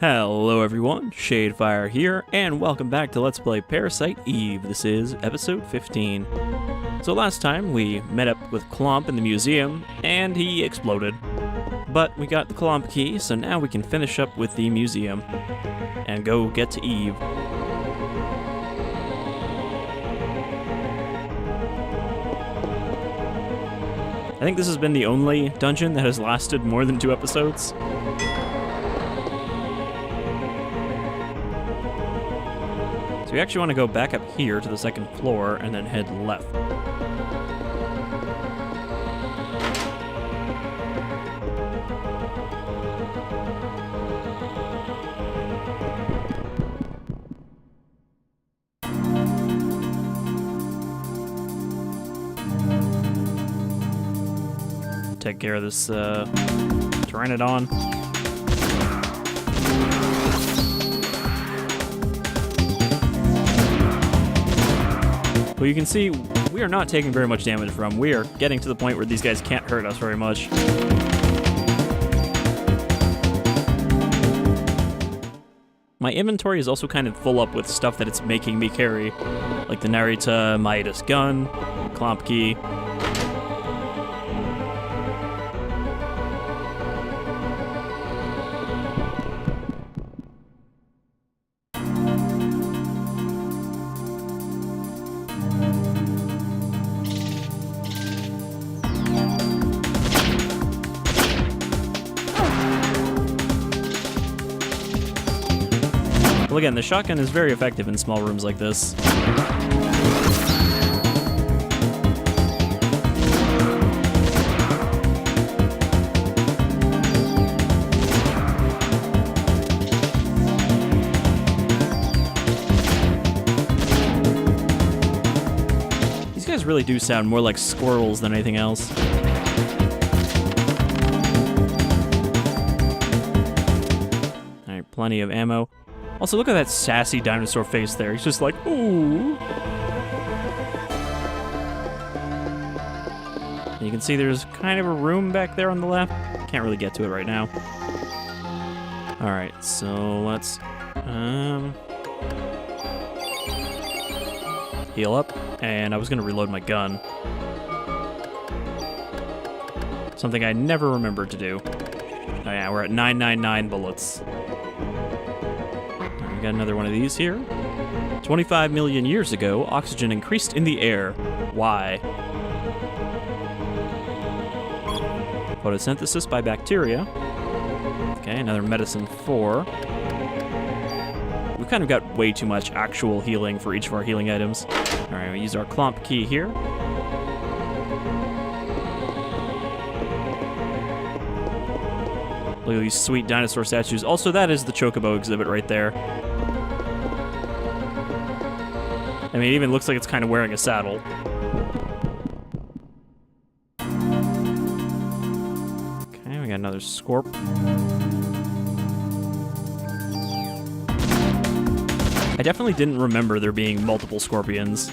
Hello everyone, Shadefyre here, and welcome back to Let's Play Parasite Eve. This is episode 15. So last time we met up with Clomp in the museum, and he exploded. But we got the Clomp key, so now we can finish up with the museum and go get to Eve. I think this has been the only dungeon that has lasted more than 2 episodes. So we actually want to go back up here to the 2nd floor and then head left. Take care of this Pteranodon. Well, you can see we are not taking very much damage from. We are getting to the point where these guys can't hurt us very much. My inventory is also kind of full up with stuff that it's making me carry, like the Narita Midas gun, Clomp key. Well, again, the shotgun is very effective in small rooms like this. These guys really do sound more like squirrels than anything else. Alright, plenty of ammo. Also, look at that sassy dinosaur face there. He's just like, ooh. And you can see there's kind of a room back there on the left. Can't really get to it right now. Alright, so let's heal up. And I was going to reload my gun. Something I never remembered to do. Oh yeah, we're at 999 bullets. We got another one of these here. 25 million years ago, oxygen increased in the air. Why? Photosynthesis by bacteria. Okay, another medicine 4. We've kind of got way too much actual healing for each of our healing items. Alright, we use our Clomp key here. Look at these sweet dinosaur statues. Also, that is the Chocobo exhibit right there. I mean, it even looks like it's kind of wearing a saddle. Okay, we got another Scorp. I definitely didn't remember there being multiple scorpions.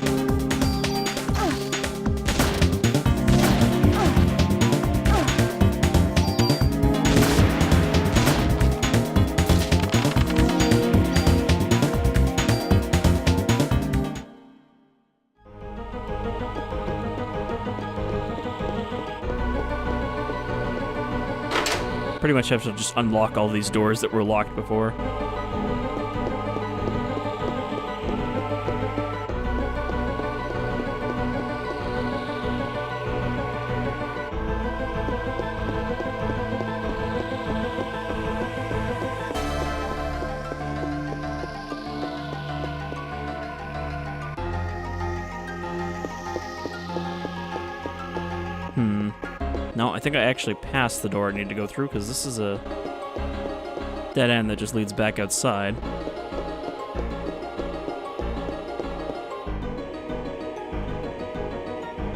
Pretty much have to just unlock all these doors that were locked before. No, I think I actually passed the door I need to go through, because this is a dead end that just leads back outside.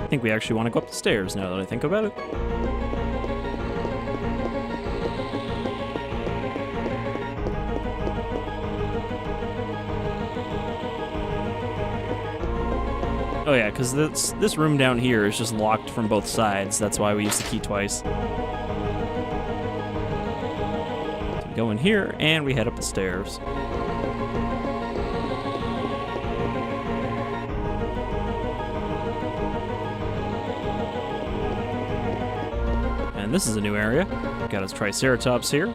I think we actually want to go up the stairs now that I think about it. Oh yeah, because this room down here is just locked from both sides. That's why we used the key twice. So Go in here, and we head up the stairs. And this is a new area. Got his Triceratops here.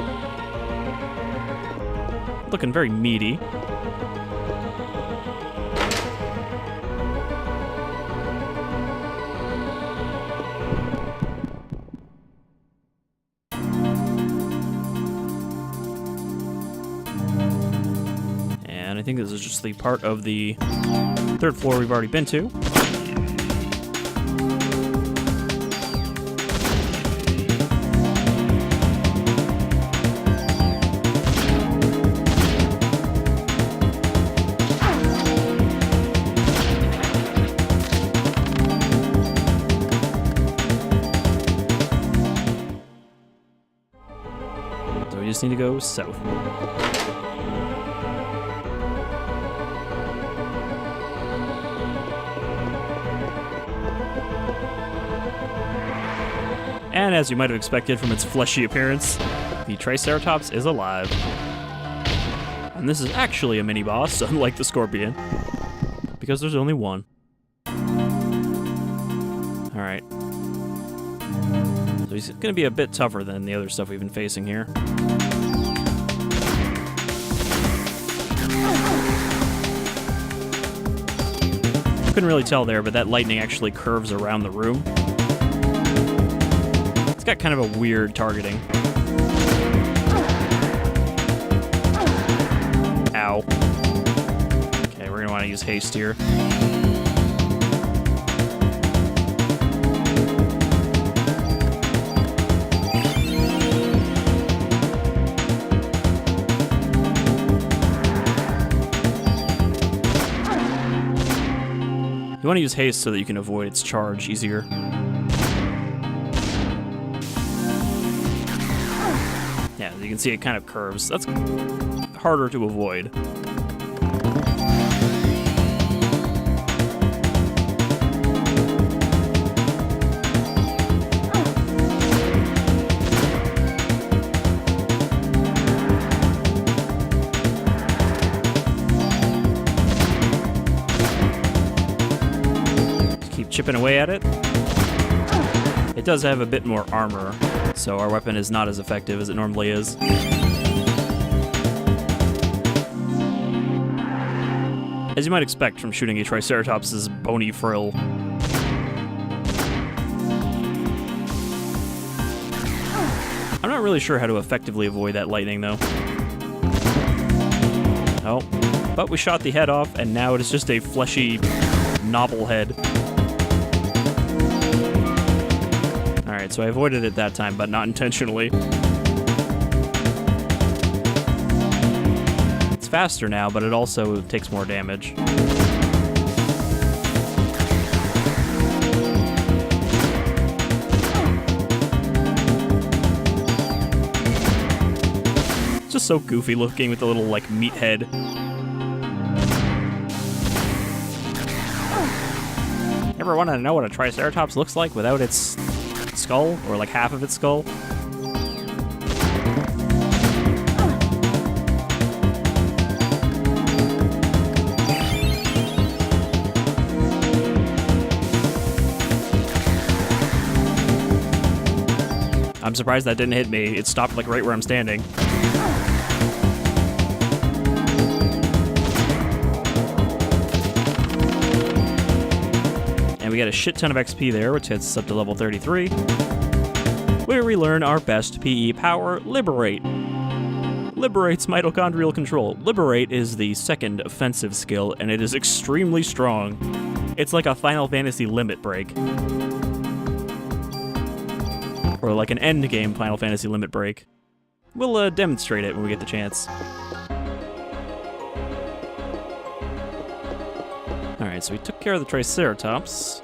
Looking very meaty. And I think this is just the part of the third floor we've already been to. So we just need to go south. And as you might have expected from its fleshy appearance, the Triceratops is alive. And this is actually a mini-boss, unlike the Scorpion, because there's only one. Alright. So he's going to be a bit tougher than the other stuff we've been facing here. Couldn't really tell there, but that lightning actually curves around the room. It's got kind of a weird targeting. Ow. Okay, we're gonna want to use haste here. You want to use haste so that you can avoid its charge easier. Yeah, as you can see, it kind of curves. That's harder to avoid. Chipping away at it. It does have a bit more armor, so our weapon is not as effective as it normally is. As you might expect from shooting a Triceratops' bony frill. I'm not really sure how to effectively avoid that lightning, though. Oh, but we shot the head off, and now it is just a fleshy knobble head. Alright, so I avoided it that time, but not intentionally. It's faster now, but it also takes more damage. It's just so goofy looking with the little, like, meat head. Ever want to know what a Triceratops looks like without its skull, or like half of its skull? I'm surprised that didn't hit me. It stopped like right where I'm standing. And we got a shit ton of XP there, which hits us up to level 33, where we learn our best PE power, Liberate. Liberates mitochondrial control. Liberate is the second offensive skill, and it is extremely strong. It's like a Final Fantasy limit break. Or like an endgame Final Fantasy limit break. We'll demonstrate it when we get the chance. Alright, so we took care of the Triceratops.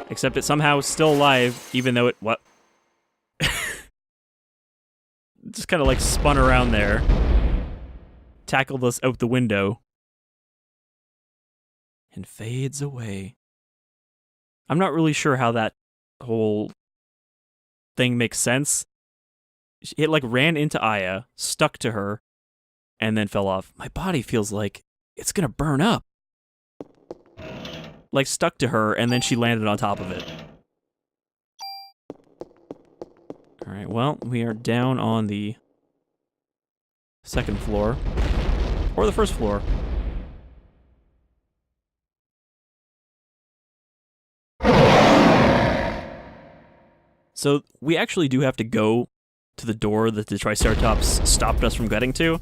Except it somehow is still alive, even though it... What? Just kind of like spun around there. Tackled us out the window. And fades away. I'm not really sure how that whole thing makes sense. It like ran into Aya, stuck to her, and then fell off. My body feels like it's gonna burn up. Like stuck to her, and then she landed on top of it. Alright, well, we are down on the second floor. Or the first floor. So, we actually do have to go to the door that the Triceratops stopped us from getting to.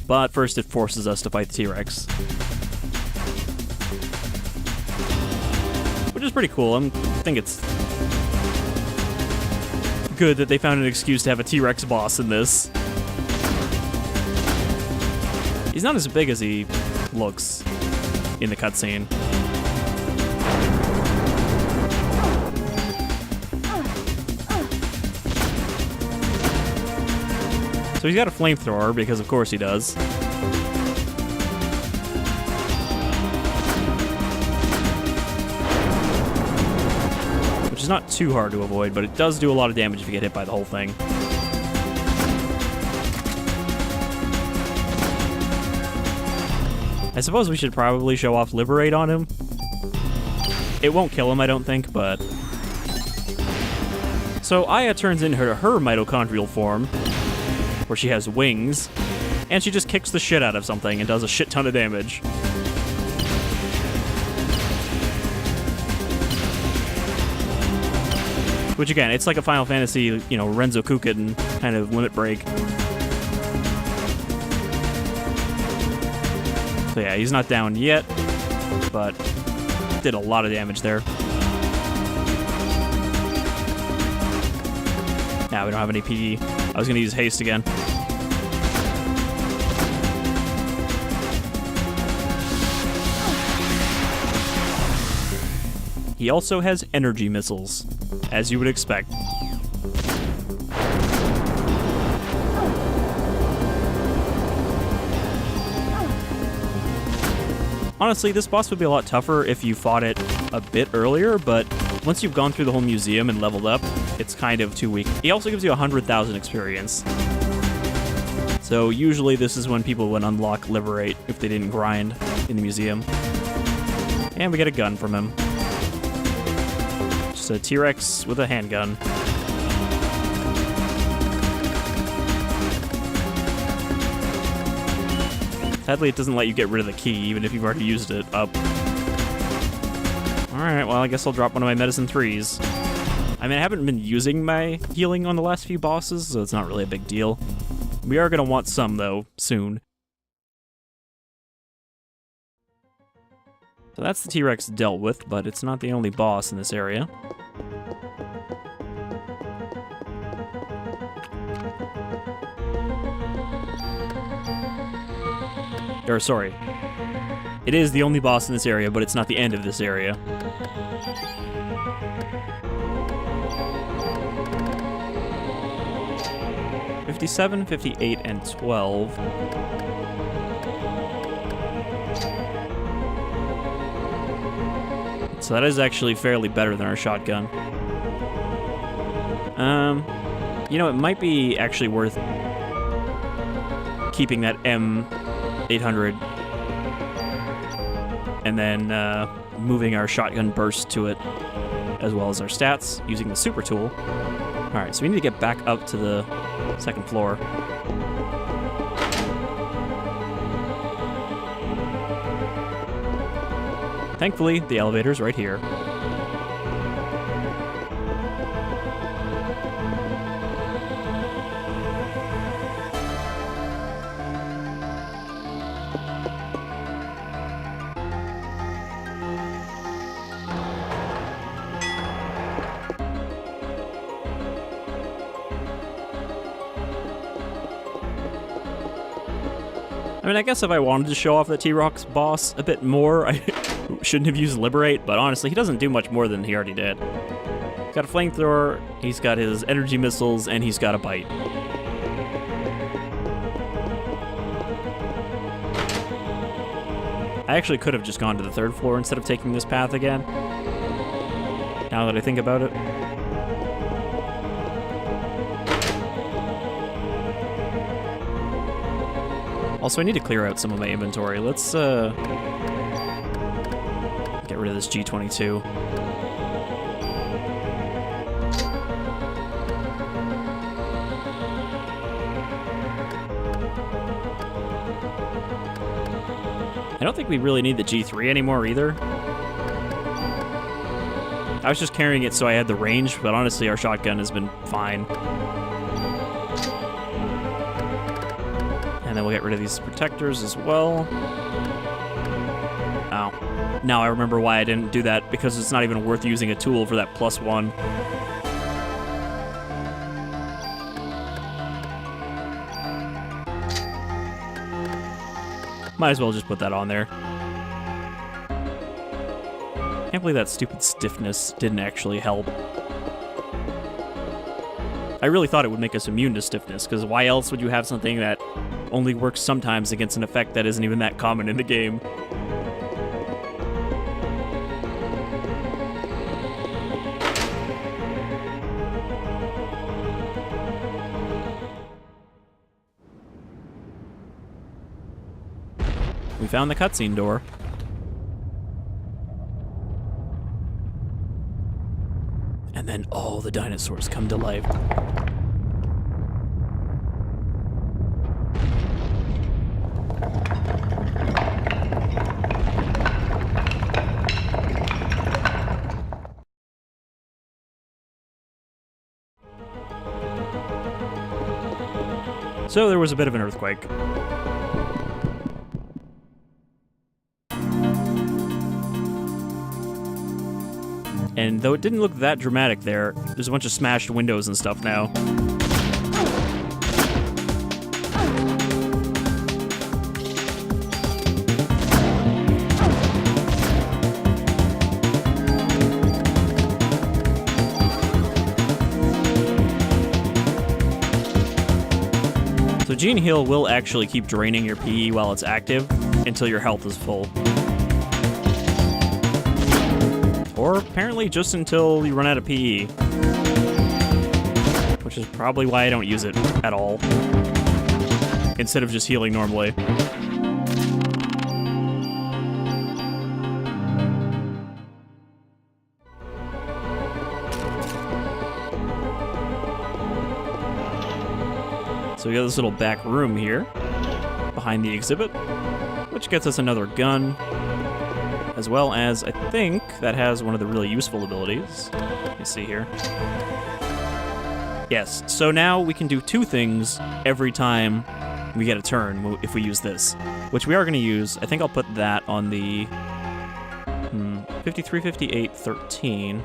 But first it forces us to fight the T-Rex. Which is pretty cool. I think it's good that they found an excuse to have a T-Rex boss in this. He's not as big as he looks in the cutscene. So he's got a flamethrower, because of course he does. Which is not too hard to avoid, but it does do a lot of damage if you get hit by the whole thing. I suppose we should probably show off Liberate on him. It won't kill him, I don't think, but... So Aya turns into her mitochondrial form, where she has wings, and she just kicks the shit out of something and does a shit ton of damage. Which again, it's like a Final Fantasy, you know, Renzo Kuken kind of limit break. So yeah, he's not down yet, but did a lot of damage there. Now we don't have any PD. I was gonna use haste again. He also has energy missiles, as you would expect. Honestly, this boss would be a lot tougher if you fought it a bit earlier, but once you've gone through the whole museum and leveled up, it's kind of too weak. He also gives you 100,000 experience. So usually this is when people would unlock Liberate if they didn't grind in the museum. And we get a gun from him. Just a T-Rex with a handgun. Sadly, it doesn't let you get rid of the key, even if you've already used it up. Alright, well, I guess I'll drop one of my medicine 3s. I mean, I haven't been using my healing on the last few bosses, so it's not really a big deal. We are going to want some, though, soon. So that's the T-Rex dealt with, but it's not the only boss in this area. Or, sorry. It is the only boss in this area, but it's not the end of this area. '57, '58, and 12. So that is actually fairly better than our shotgun. You know, it might be actually worth keeping that M800 and then moving our shotgun burst to it, as well as our stats, using the super tool. Alright, so we need to get back up to the second floor. Thankfully, the elevator's right here. I mean, I guess if I wanted to show off the T-Rex boss a bit more, I shouldn't have used Liberate, but honestly, he doesn't do much more than he already did. He's got a flamethrower, he's got his energy missiles, and he's got a bite. I actually could have just gone to the third floor instead of taking this path again, now that I think about it. Also, I need to clear out some of my inventory. Let's, get rid of this G22. I don't think we really need the G3 anymore either. I was just carrying it so I had the range, but honestly, our shotgun has been fine. And then we'll get rid of these protectors as well. Oh. Now I remember why I didn't do that, because it's not even worth using a tool for that +1. Might as well just put that on there. Can't believe that stupid stiffness didn't actually help. I really thought it would make us immune to stiffness, because why else would you have something that only works sometimes against an effect that isn't even that common in the game? We found the cutscene door. And then all the dinosaurs come to life. So there was a bit of an earthquake. And though it didn't look that dramatic there's a bunch of smashed windows and stuff now. So Gene Heal will actually keep draining your PE while it's active until your health is full. Or apparently just until you run out of PE. Which is probably why I don't use it at all. Instead of just healing normally. So we got this little back room here, behind the exhibit, which gets us another gun. As well as, I think, that has one of the really useful abilities. Let me see here. Yes, so now we can do 2 things every time we get a turn if we use this, which we are going to use. I think I'll put that on the 53, 58, 13.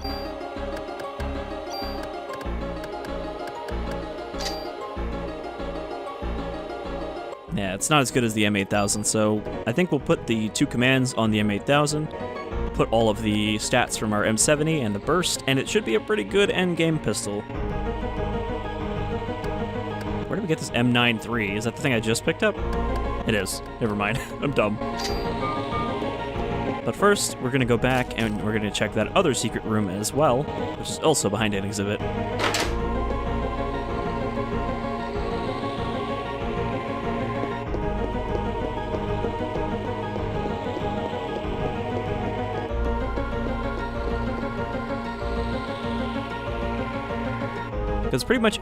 Yeah, it's not as good as the M8000, so I think we'll put the 2 commands on the M8000, put all of the stats from our M70 and the burst, and it should be a pretty good endgame pistol. Where did we get this M93? Is that the thing I just picked up? It is. Never mind. I'm dumb. But first, we're going to go back and we're going to check that other secret room as well, which is also behind an exhibit. Because pretty much,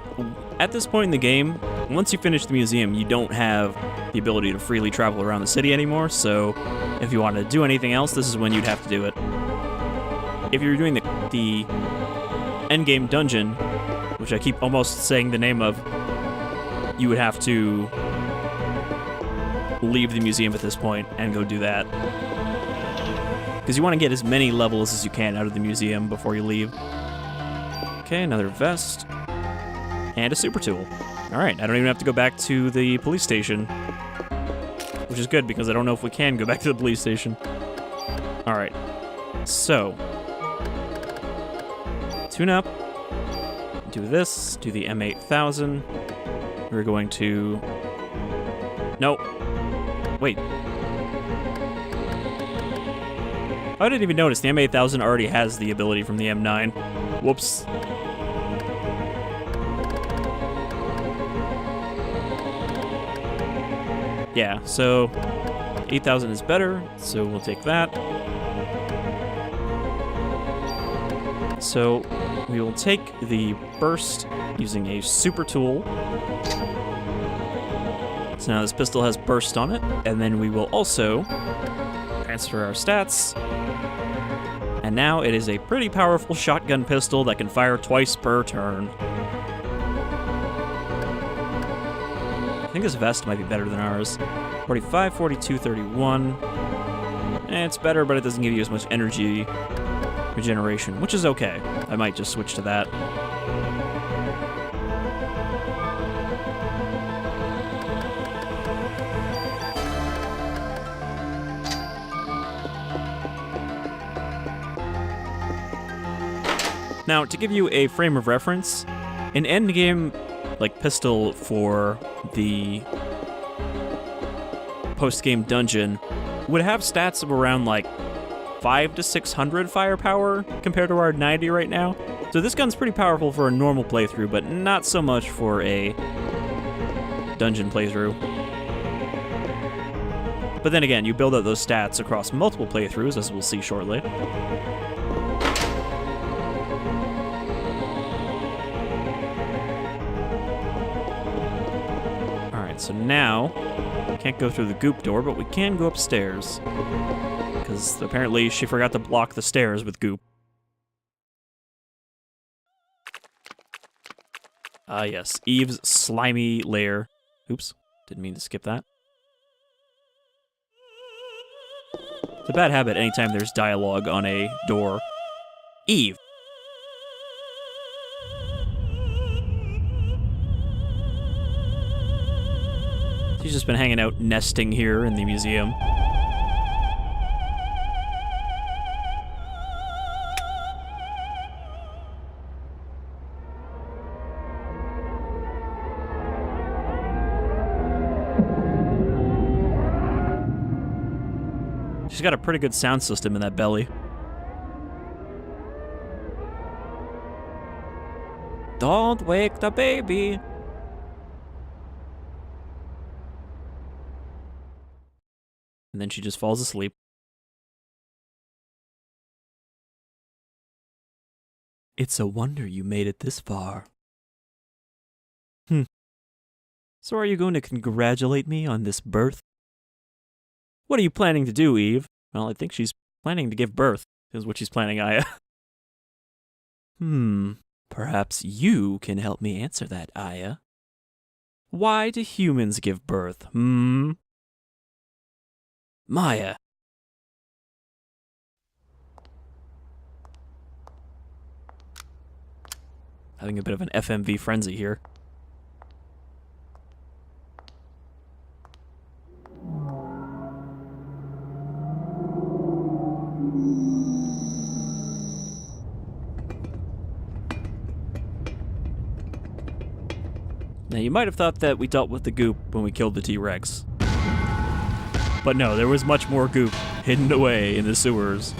at this point in the game, once you finish the museum, you don't have the ability to freely travel around the city anymore, so if you want to do anything else, this is when you'd have to do it. If you're doing the endgame dungeon, which I keep almost saying the name of, you would have to leave the museum at this point and go do that. Because you want to get as many levels as you can out of the museum before you leave. Okay, another vest. And a super tool. Alright, I don't even have to go back to the police station. Which is good, because I don't know if we can go back to the police station. Alright. So. Tune up. Do this. Do the M8000. We're going to... Nope. Wait. I didn't even notice. The M8000 already has the ability from the M9. Whoops. Yeah, so 8,000 is better, so we'll take that. So we will take the burst using a super tool. So now this pistol has burst on it, and then we will also transfer our stats. And now it is a pretty powerful shotgun pistol that can fire twice per turn. I think this vest might be better than ours. 45, 42, 31. It's better, but it doesn't give you as much energy regeneration, which is okay. I might just switch to that. Now, to give you a frame of reference, an endgame pistol for the post-game dungeon would have stats of around 500 to 600 firepower compared to our 90 right now. So this gun's pretty powerful for a normal playthrough, but not so much for a dungeon playthrough. But then again, you build up those stats across multiple playthroughs, as we'll see shortly. So now, we can't go through the goop door, but we can go upstairs. Because apparently she forgot to block the stairs with goop. Ah, yes. Eve's slimy lair. Oops. Didn't mean to skip that. It's a bad habit anytime there's dialogue on a door. Eve! She's just been hanging out, nesting here in the museum. She's got a pretty good sound system in that belly. Don't wake the baby. And then she just falls asleep. It's a wonder you made it this far. So are you going to congratulate me on this birth? What are you planning to do, Eve? Well, I think she's planning to give birth, is what she's planning, Aya. Perhaps you can help me answer that, Aya. Why do humans give birth, Maya. Having a bit of an FMV frenzy here. Now, you might have thought that we dealt with the goop when we killed the T-Rex. But no, there was much more goop hidden away in the sewers.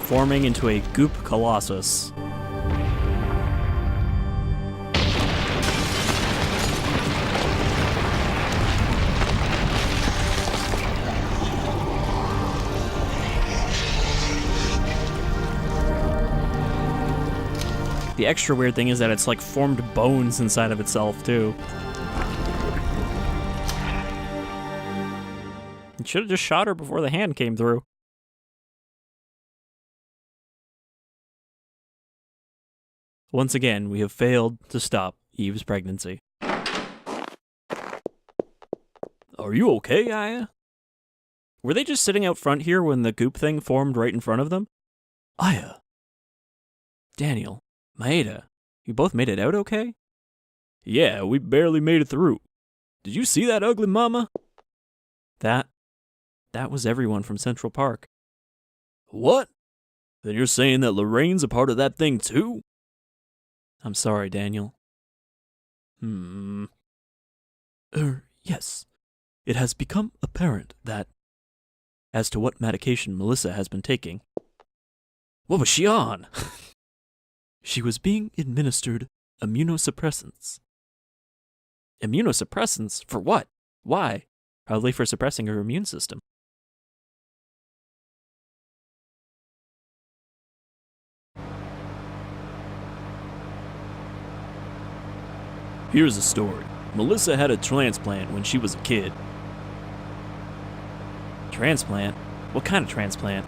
Forming into a goop colossus. The extra weird thing is that it's formed bones inside of itself, too. It should have just shot her before the hand came through. Once again, we have failed to stop Eve's pregnancy. Are you okay, Aya? Were they just sitting out front here when the goop thing formed right in front of them? Aya. Daniel. Maeda, you both made it out okay? Yeah, we barely made it through. Did you see that ugly mama? That was everyone from Central Park. What? Then you're saying that Lorraine's a part of that thing too? I'm sorry, Daniel. Yes. It has become apparent that, as to what medication Melissa has been taking. What was she on? She was being administered immunosuppressants. Immunosuppressants? For what? Why? Probably for suppressing her immune system. Here's the story. Melissa had a transplant when she was a kid. Transplant? What kind of transplant?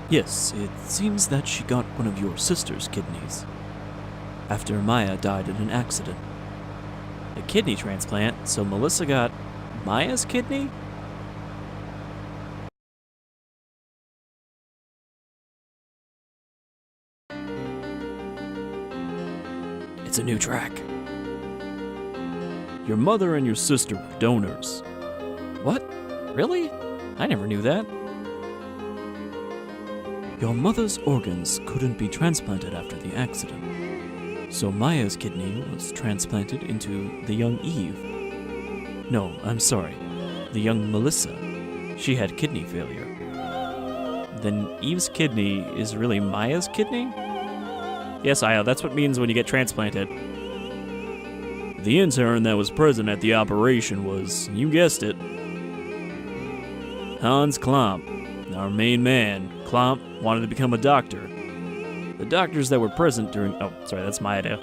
Yes, it seems that she got one of your sister's kidneys after Maya died in an accident. A kidney transplant? So Melissa got Maya's kidney? It's a new track. Your mother and your sister were donors. What? Really? I never knew that. Your mother's organs couldn't be transplanted after the accident, so Maya's kidney was transplanted into the young Eve. No, I'm sorry, the young Melissa. She had kidney failure. Then Eve's kidney is really Maya's kidney? Yes, Io, that's what it means when you get transplanted. The intern that was present at the operation was, you guessed it, Hans Klomp, our main man. Klomp wanted to become a doctor. The doctors that were present during... Oh, sorry, that's my idea.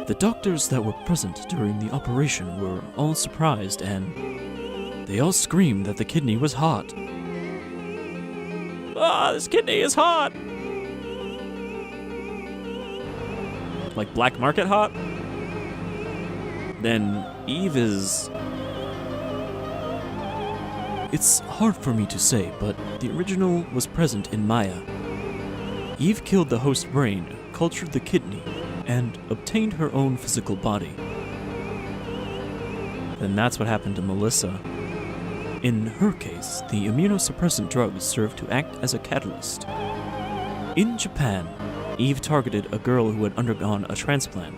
The doctors that were present during the operation were all surprised and they all screamed that the kidney was hot. Ah, this kidney is hot! Like black market hot? Then Eve is... It's hard for me to say, but the original was present in Maya. Eve killed the host brain, cultured the kidney, and obtained her own physical body. Then that's what happened to Melissa. In her case, the immunosuppressant drugs served to act as a catalyst. In Japan, Eve targeted a girl who had undergone a transplant.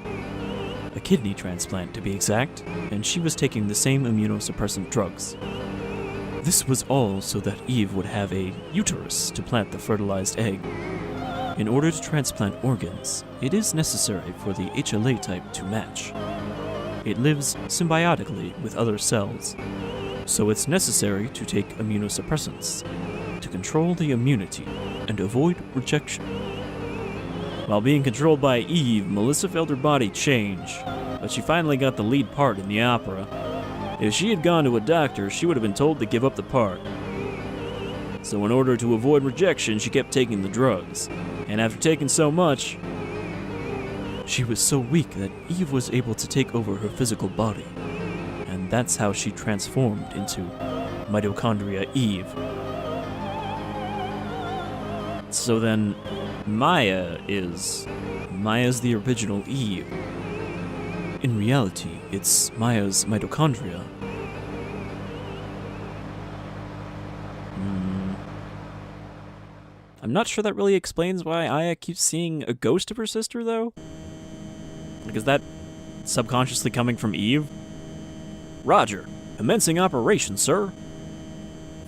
A kidney transplant, to be exact, and she was taking the same immunosuppressant drugs. This was all so that Eve would have a uterus to plant the fertilized egg. In order to transplant organs, it is necessary for the HLA type to match. It lives symbiotically with other cells, so it's necessary to take immunosuppressants to control the immunity and avoid rejection. While being controlled by Eve, Melissa felt her body change, but she finally got the lead part in the opera. If she had gone to a doctor, she would have been told to give up the part. So in order to avoid rejection, she kept taking the drugs. And after taking so much, she was so weak that Eve was able to take over her physical body. And that's how she transformed into Mitochondria Eve. So then, Maya's the original Eve. In reality, it's Maya's mitochondria. I'm not sure that really explains why Aya keeps seeing a ghost of her sister, though. Like, is that subconsciously coming from Eve? Roger. Commencing operation, sir.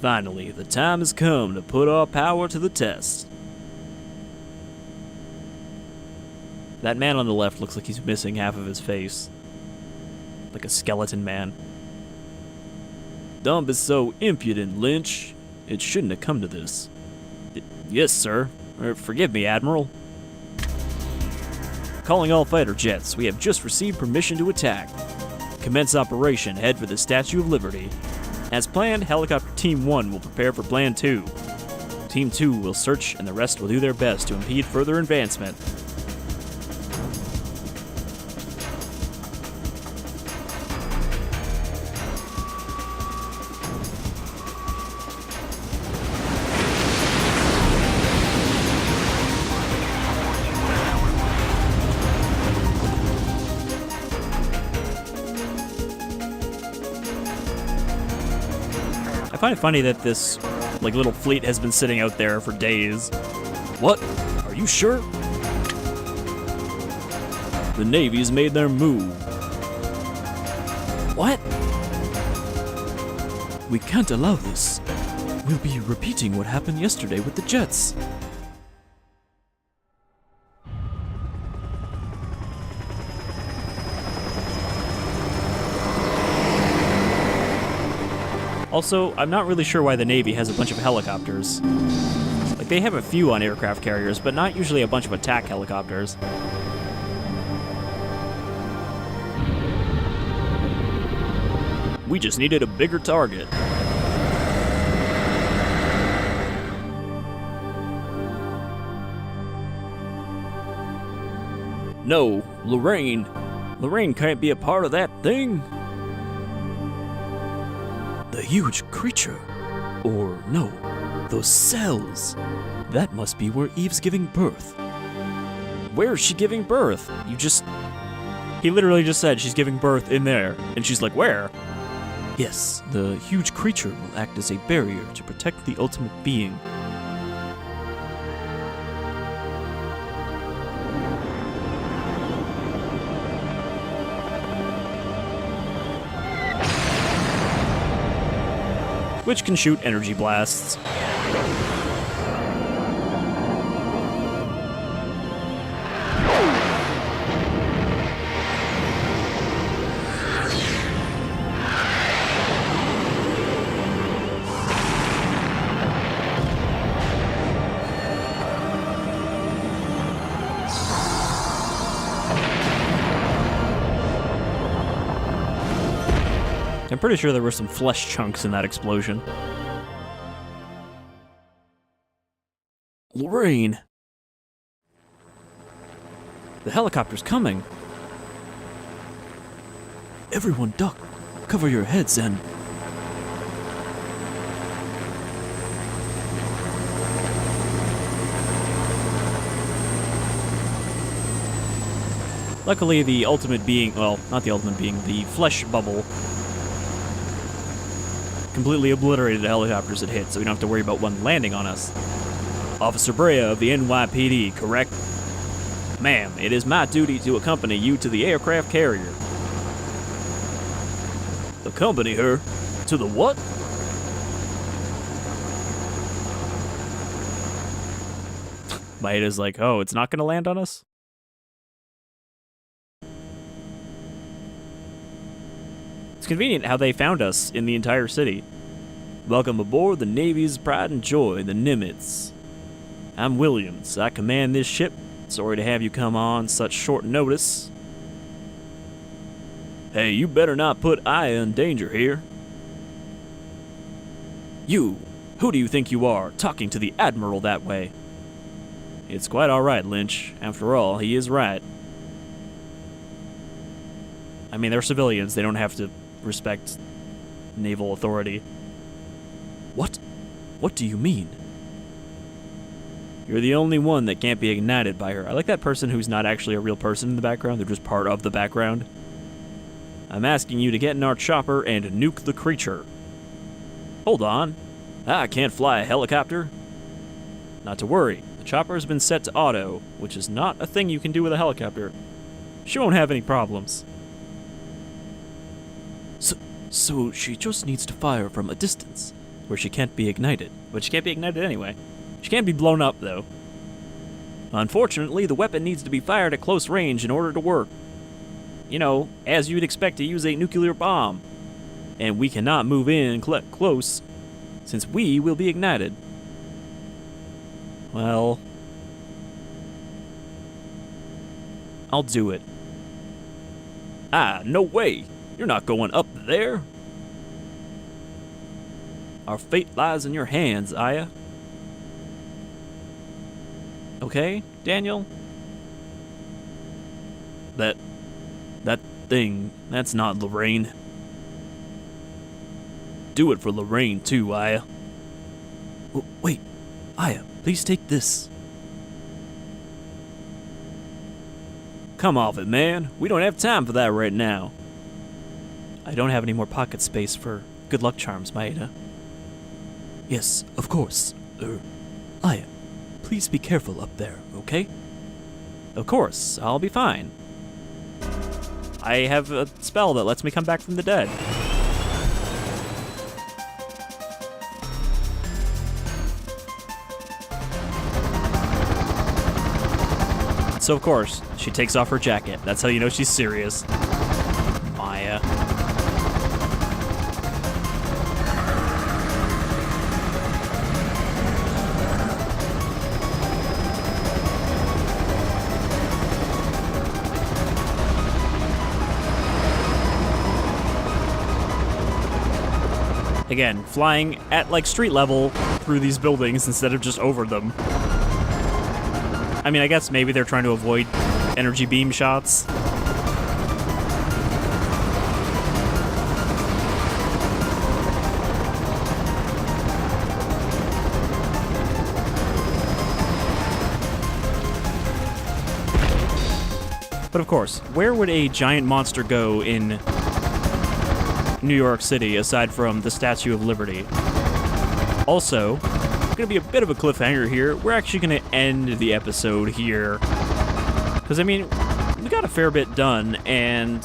Finally, the time has come to put our power to the test. That man on the left looks like he's missing half of his face. Like a skeleton man. Don't be so impudent, Lynch. It shouldn't have come to this. Yes, sir. Forgive me, Admiral. Calling all fighter jets. We have just received permission to attack. Commence operation. Head for the Statue of Liberty. As planned, Helicopter Team 1 will prepare for Plan 2. Team 2 will search, and the rest will do their best to impede further advancement. I find it funny that this, little fleet has been sitting out there for days. What? Are you sure? The Navy's made their move. What? We can't allow this. We'll be repeating what happened yesterday with the jets. Also, I'm not really sure why the Navy has a bunch of helicopters. Like, they have a few on aircraft carriers, but not usually a bunch of attack helicopters. We just needed a bigger target. No, Lorraine. Lorraine can't be a part of that thing. The huge creature. Or no, those cells. That must be where Eve's giving birth. Where is she giving birth? He literally just said she's giving birth in there. And she's like, where? Yes, the huge creature will act as a barrier to protect the ultimate being. Which can shoot energy blasts. I'm pretty sure there were some flesh chunks in that explosion. Lorraine! The helicopter's coming! Everyone duck! Cover your heads and... Luckily, the ultimate being, well, not the ultimate being, the flesh bubble completely obliterated the helicopters it hit, so we don't have to worry about one landing on us. Officer Brea of the NYPD, correct? Ma'am, it is my duty to accompany you to the aircraft carrier. Accompany her? To the what? Maeda's like, oh, it's not gonna land on us? It's convenient how they found us in the entire city. Welcome aboard the Navy's pride and joy, the Nimitz. I'm Williams. I command this ship. Sorry to have you come on such short notice. Hey, you better not put Aya in danger here. You! Who do you think you are, talking to the Admiral that way? It's quite alright, Lynch. After all, he is right. I mean, they're civilians. They don't have to respect naval authority. What? What do you mean? You're the only one that can't be ignited by her. I like that person who's not actually a real person in the background. They're just part of the background. I'm asking you to get in our chopper and nuke the creature. Hold on. I can't fly a helicopter. Not to worry. The chopper has been set to auto, which is not a thing you can do with a helicopter. She won't have any problems. So she just needs to fire from a distance, where she can't be ignited. But she can't be ignited anyway. She can't be blown up, though. Unfortunately, the weapon needs to be fired at close range in order to work. You know, as you'd expect to use a nuclear bomb. And we cannot move in close, since we will be ignited. Well... I'll do it. Ah, no way! You're not going up there! Our fate lies in your hands, Aya. Okay, Daniel? That thing, that's not Lorraine. Do it for Lorraine too, Aya. Wait, Aya, please take this. Come off it, man. We don't have time for that right now. I don't have any more pocket space for good luck charms, Maeda. Yes, of course. Aya, please be careful up there, okay? Of course, I'll be fine. I have a spell that lets me come back from the dead. So of course, she takes off her jacket. That's how you know she's serious. Maya. Again, flying at like street level through these buildings instead of just over them. I mean, I guess maybe they're trying to avoid energy beam shots. But of course, where would a giant monster go in New York City aside from the Statue of Liberty? Also, it's going to be a bit of a cliffhanger here. We're actually going to end the episode here. Because, I mean, we got a fair bit done, and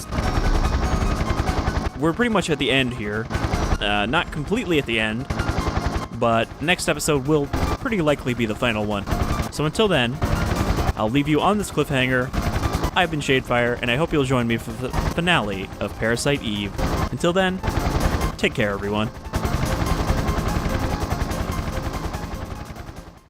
we're pretty much at the end here. Not completely at the end, but next episode will pretty likely be the final one. So until then, I'll leave you on this cliffhanger. I've been Shadefyre, and I hope you'll join me for the finale of Parasite Eve. Until then, take care, everyone.